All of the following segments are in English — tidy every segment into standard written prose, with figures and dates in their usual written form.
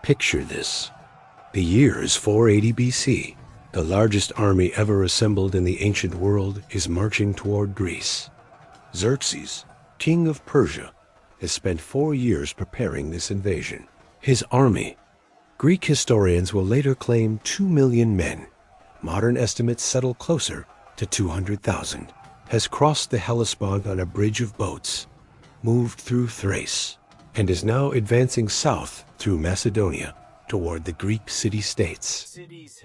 Picture this. The year is 480 BC. The largest army ever assembled in the ancient world is marching toward Greece. Xerxes, king of Persia, has spent 4 years preparing this invasion. His army, Greek historians will later claim 2 million men, modern estimates settle closer to 200,000, has crossed the Hellespont on a bridge of boats, moved through Thrace, and is now advancing south through Macedonia toward the Greek city-states.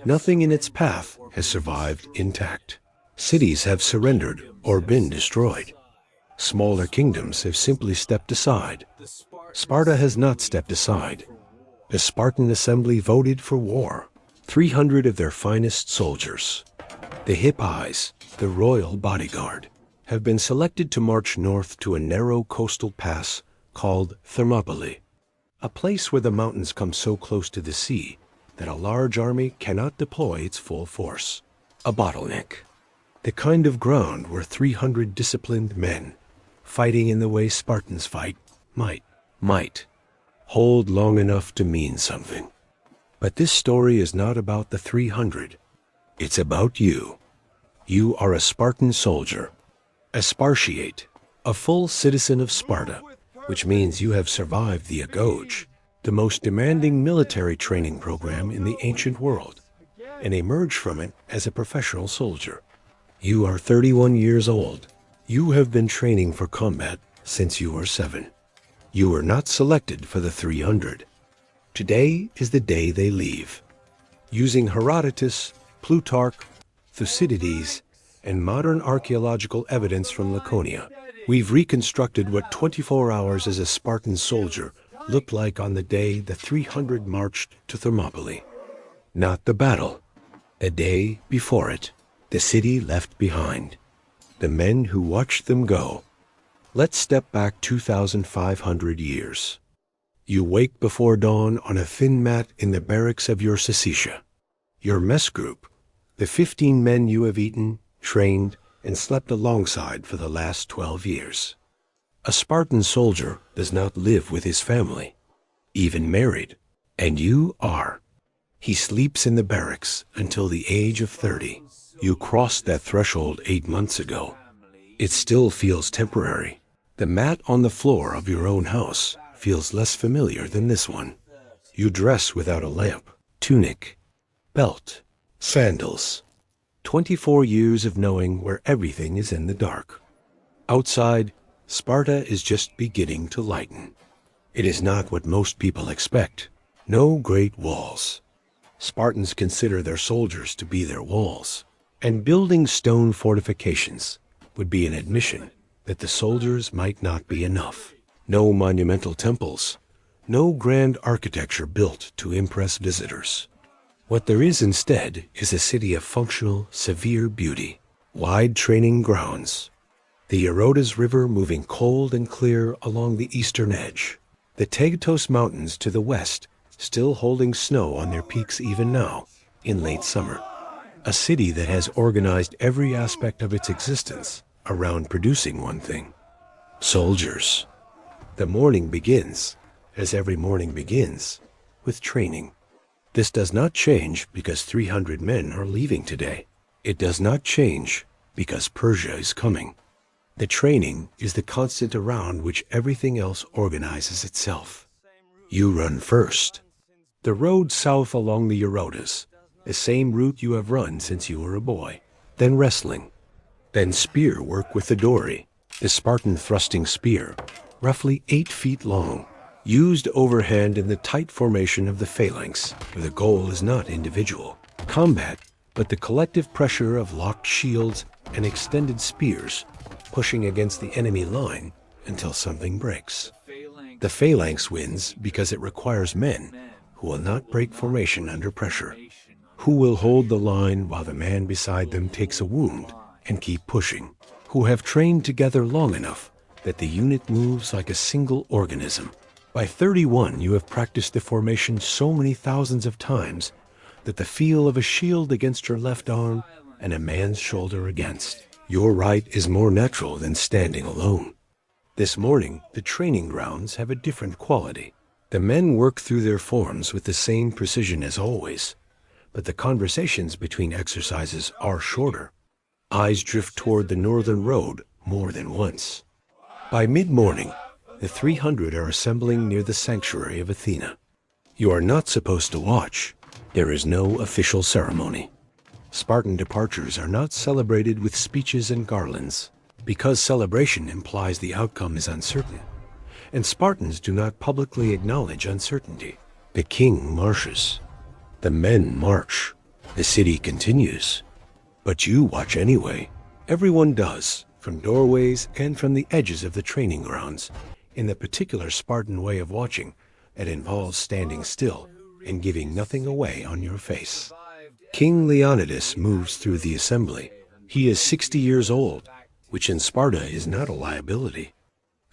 Nothing in its path has survived intact. Cities have surrendered or been destroyed. Smaller kingdoms have simply stepped aside. Sparta has not stepped aside. The Spartan assembly voted for war. 300 of their finest soldiers, the Hippais, the royal bodyguard, have been selected to march north to a narrow coastal pass called Thermopylae, a place where the mountains come so close to the sea that a large army cannot deploy its full force. A bottleneck. The kind of ground where 300 disciplined men, fighting in the way Spartans fight, might hold long enough to mean something. But this story is not about the 300. It's about you. You are a Spartan soldier, a Spartiate, a full citizen of Sparta, which means you have survived the agoge, the most demanding military training program in the ancient world, and emerged from it as a professional soldier. You are 31 years old. You have been training for combat since you were 7. You were not selected for the 300. Today is the day they leave. Using Herodotus, Plutarch, Thucydides, and modern archaeological evidence from Laconia, we've reconstructed what 24 hours as a Spartan soldier looked like on the day the 300 marched to Thermopylae. Not the battle. A day before it, the city left behind. The men who watched them go. Let's step back 2,500 years. You wake before dawn on a thin mat in the barracks of your Syssitia. Your mess group, the 15 men you have eaten, trained, and slept alongside for the last 12 years. A Spartan soldier does not live with his family, even married, and you are. He sleeps in the barracks until the age of 30. You crossed that threshold 8 months ago. It still feels temporary. The mat on the floor of your own house feels less familiar than this one. You dress without a lamp, tunic, belt, sandals. 24 years of knowing where everything is in the dark. Outside, Sparta is just beginning to lighten. It is not what most people expect. No great walls. Spartans consider their soldiers to be their walls, and building stone fortifications would be an admission that the soldiers might not be enough. No monumental temples, no grand architecture built to impress visitors. What there is instead is a city of functional, severe beauty, wide training grounds, the Eurotas River moving cold and clear along the eastern edge, the Tegtos Mountains to the west still holding snow on their peaks even now, in late summer. A city that has organized every aspect of its existence around producing one thing: soldiers. The morning begins, as every morning begins, with training. This does not change because 300 men are leaving today. It does not change because Persia is coming. The training is the constant around which everything else organizes itself. You run first. The road south along the Eurotas, the same route you have run since you were a boy. Then wrestling. Then spear work with the dory, the Spartan thrusting spear, roughly 8 feet long, used overhand in the tight formation of the phalanx, where the goal is not individual combat, but the collective pressure of locked shields and extended spears, pushing against the enemy line until something breaks. The phalanx wins because it requires men who will not break formation under pressure, who will hold the line while the man beside them takes a wound and keep pushing, who have trained together long enough that the unit moves like a single organism. By 31, you have practiced the formation so many thousands of times that the feel of a shield against your left arm and a man's shoulder against your right is more natural than standing alone. This morning, the training grounds have a different quality. The men work through their forms with the same precision as always, but the conversations between exercises are shorter. Eyes drift toward the northern road more than once. By mid-morning, the 300 are assembling near the sanctuary of Athena. You are not supposed to watch. There is no official ceremony. Spartan departures are not celebrated with speeches and garlands, because celebration implies the outcome is uncertain, and Spartans do not publicly acknowledge uncertainty. The king marches. The men march. The city continues. But you watch anyway. Everyone does, from doorways and from the edges of the training grounds, in the particular Spartan way of watching that involves standing still and giving nothing away on your face. King Leonidas moves through the assembly. He is 60 years old, which in Sparta is not a liability.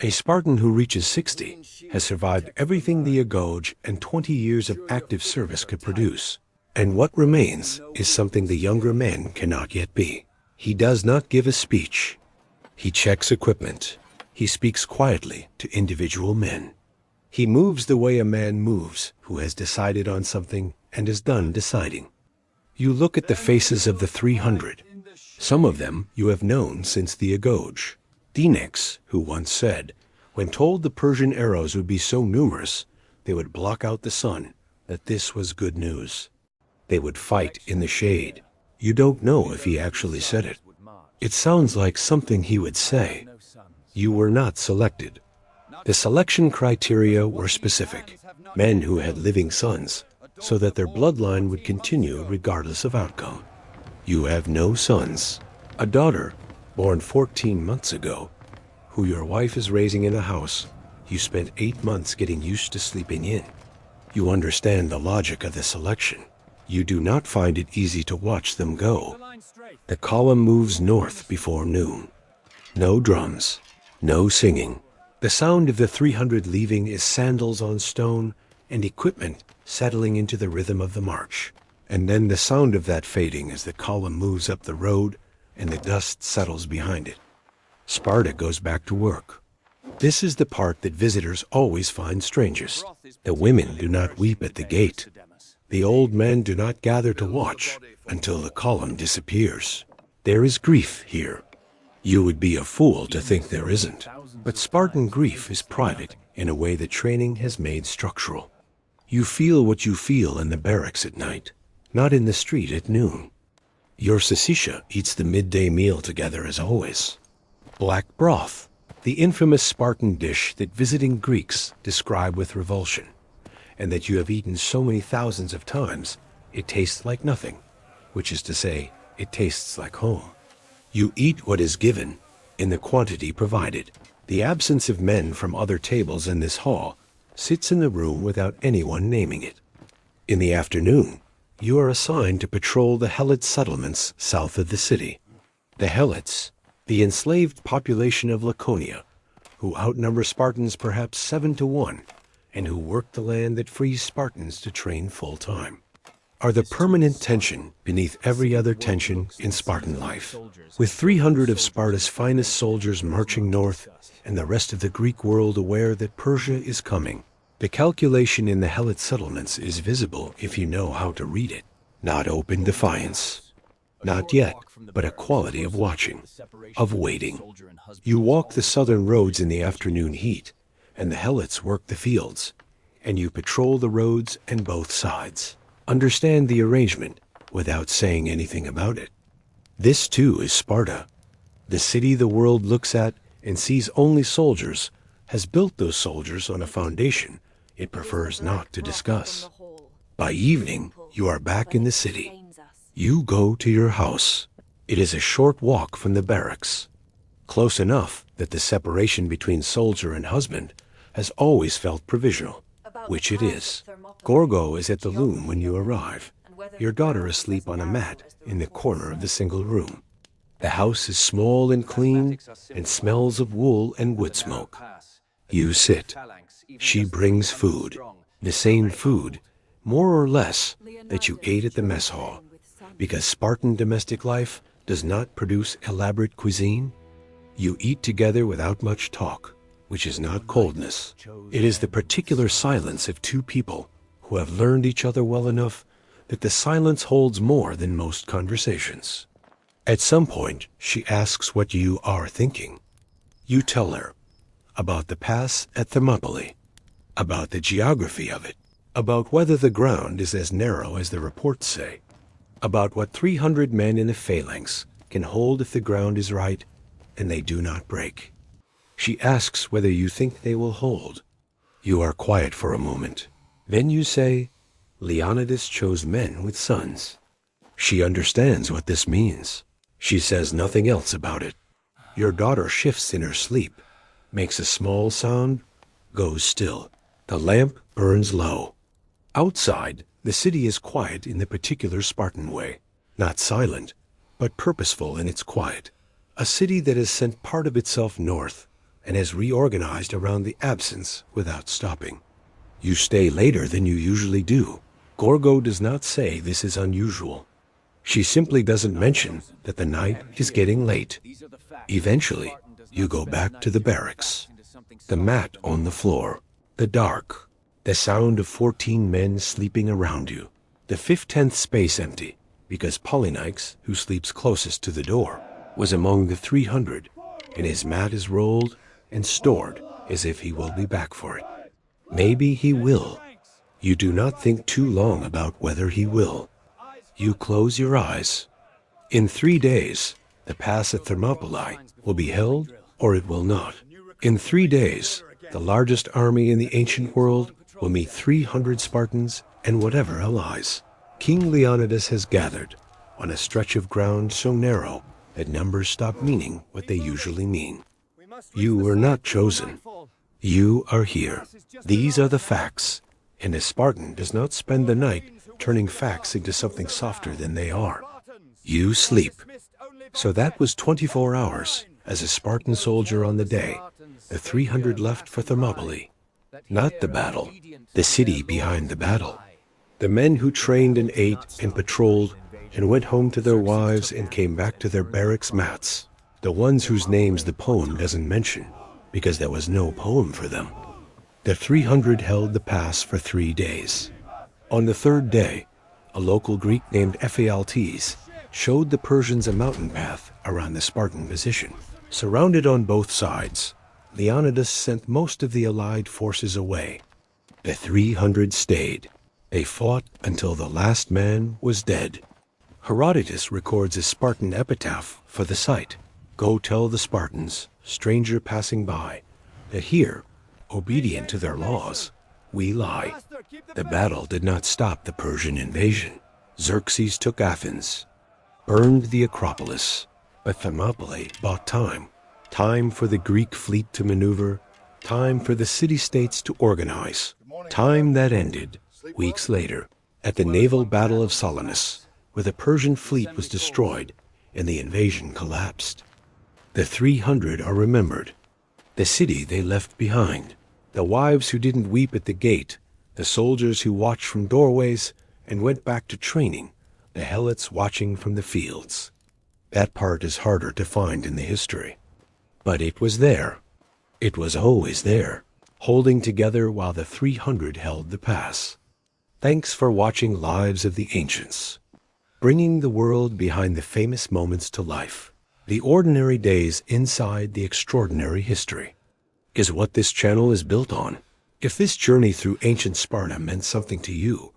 A Spartan who reaches 60 has survived everything the agoge and 20 years of active service could produce. And what remains is something the younger men cannot yet be. He does not give a speech. He checks equipment. He speaks quietly to individual men. He moves the way a man moves who has decided on something and is done deciding. You look at the faces of the 300. Some of them you have known since the agoge. Dinex, who once said, when told the Persian arrows would be so numerous, they would block out the sun, that this was good news. They would fight in the shade. You don't know if he actually said it. It sounds like something he would say. You were not selected. The selection criteria were specific. Men who had living sons, so that their bloodline would continue regardless of outcome. You have no sons. A daughter, born 14 months ago, who your wife is raising in a house you spent 8 months getting used to sleeping in. You understand the logic of the selection. You do not find it easy to watch them go. The column moves north before noon. No drums, no singing. The sound of the 300 leaving is sandals on stone and equipment settling into the rhythm of the march. And then the sound of that fading as the column moves up the road and the dust settles behind it. Sparta goes back to work. This is the part that visitors always find strangest. The women do not weep at the gate. The old men do not gather to watch until the column disappears. There is grief here. You would be a fool to think there isn't. But Spartan grief is private in a way that training has made structural. You feel what you feel in the barracks at night, not in the street at noon. Your Sisisha eats the midday meal together as always. Black broth, the infamous Spartan dish that visiting Greeks describe with revulsion, and that you have eaten so many thousands of times, it tastes like nothing, which is to say, it tastes like home. You eat what is given, in the quantity provided. The absence of men from other tables in this hall sits in the room without anyone naming it. In the afternoon, you are assigned to patrol the Helot settlements south of the city. The Helots, the enslaved population of Laconia, who outnumber Spartans perhaps 7 to 1, and who work the land that frees Spartans to train full-time, are the permanent tension beneath every other tension in Spartan life. With 300 of Sparta's finest soldiers marching north and the rest of the Greek world aware that Persia is coming, the calculation in the Helot settlements is visible if you know how to read it. Not open defiance. Not yet, but a quality of watching, of waiting. You walk the southern roads in the afternoon heat, and the Helots work the fields, and you patrol the roads and both sides. Understand the arrangement without saying anything about it. This too is Sparta. The city the world looks at and sees only soldiers has built those soldiers on a foundation it prefers not to discuss. By evening, you are back in the city. You go to your house. It is a short walk from the barracks, close enough that the separation between soldier and husband has always felt provisional, which it is. Gorgo is at the loom when you arrive, your daughter asleep on a mat in the corner of the single room. The house is small and clean and smells of wool and wood smoke. You sit. She brings food, the same food, more or less, that you ate at the mess hall, because Spartan domestic life does not produce elaborate cuisine. You eat together without much talk. which is not coldness. It is the particular silence of two people who have learned each other well enough that the silence holds more than most conversations. At some point, she asks what you are thinking. You tell her about the pass at Thermopylae, about the geography of it, about whether the ground is as narrow as the reports say, about what 300 men in a phalanx can hold if the ground is right and they do not break. She asks whether you think they will hold. You are quiet for a moment. Then you say, Leonidas chose men with sons. She understands what this means. She says nothing else about it. Your daughter shifts in her sleep, makes a small sound, goes still. The lamp burns low. Outside, the city is quiet in the particular Spartan way. Not silent, but purposeful in its quiet. A city that has sent part of itself north and has reorganized around the absence without stopping. You stay later than you usually do. Gorgo does not say this is unusual. She simply doesn't mention that the night is getting late. Eventually, you go back to the barracks. The mat on the floor, the dark, the sound of 14 men sleeping around you. The 5/10th space empty, because Polynikes, who sleeps closest to the door, was among the 300, and his mat is rolled and stored as if he will be back for it. Maybe he will. You do not think too long about whether he will. You close your eyes. In 3 days, the pass at Thermopylae will be held or it will not. In 3 days, the largest army in the ancient world will meet 300 Spartans and whatever allies. King Leonidas has gathered on a stretch of ground so narrow that numbers stop meaning what they usually mean. You were not chosen. You are here. These are the facts, and a Spartan does not spend the night turning facts into something softer than they are. You sleep. So that was 24 hours as a Spartan soldier on the day the 300 left for Thermopylae. Not the battle, the city behind the battle. The men who trained and ate and patrolled and went home to their wives and came back to their barracks mats. The ones whose names the poem doesn't mention, because there was no poem for them. The 300 held the pass for 3 days. On the 3rd day, a local Greek named Ephialtes showed the Persians a mountain path around the Spartan position. Surrounded on both sides, Leonidas sent most of the allied forces away. The 300 stayed. They fought until the last man was dead. Herodotus records a Spartan epitaph for the site. Go tell the Spartans, stranger passing by, that here, obedient to their laws, we lie. The battle did not stop the Persian invasion. Xerxes took Athens, burned the Acropolis, but Thermopylae bought time. Time for the Greek fleet to maneuver, time for the city-states to organize. Time that ended, weeks later, at the naval Battle of Salamis, where the Persian fleet was destroyed and the invasion collapsed. The 300 are remembered. The city they left behind, the wives who didn't weep at the gate, the soldiers who watched from doorways and went back to training, the helots watching from the fields. That part is harder to find in the history. But it was there. It was always there, holding together while the 300 held the pass. Thanks for watching Lives of the Ancients, bringing the world behind the famous moments to life. The ordinary days inside the extraordinary history is what this channel is built on. If this journey through ancient Sparta meant something to you,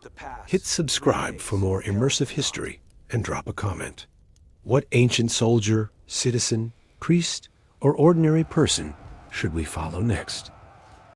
hit subscribe for more immersive history and drop a comment. What ancient soldier, citizen, priest, or ordinary person should we follow next?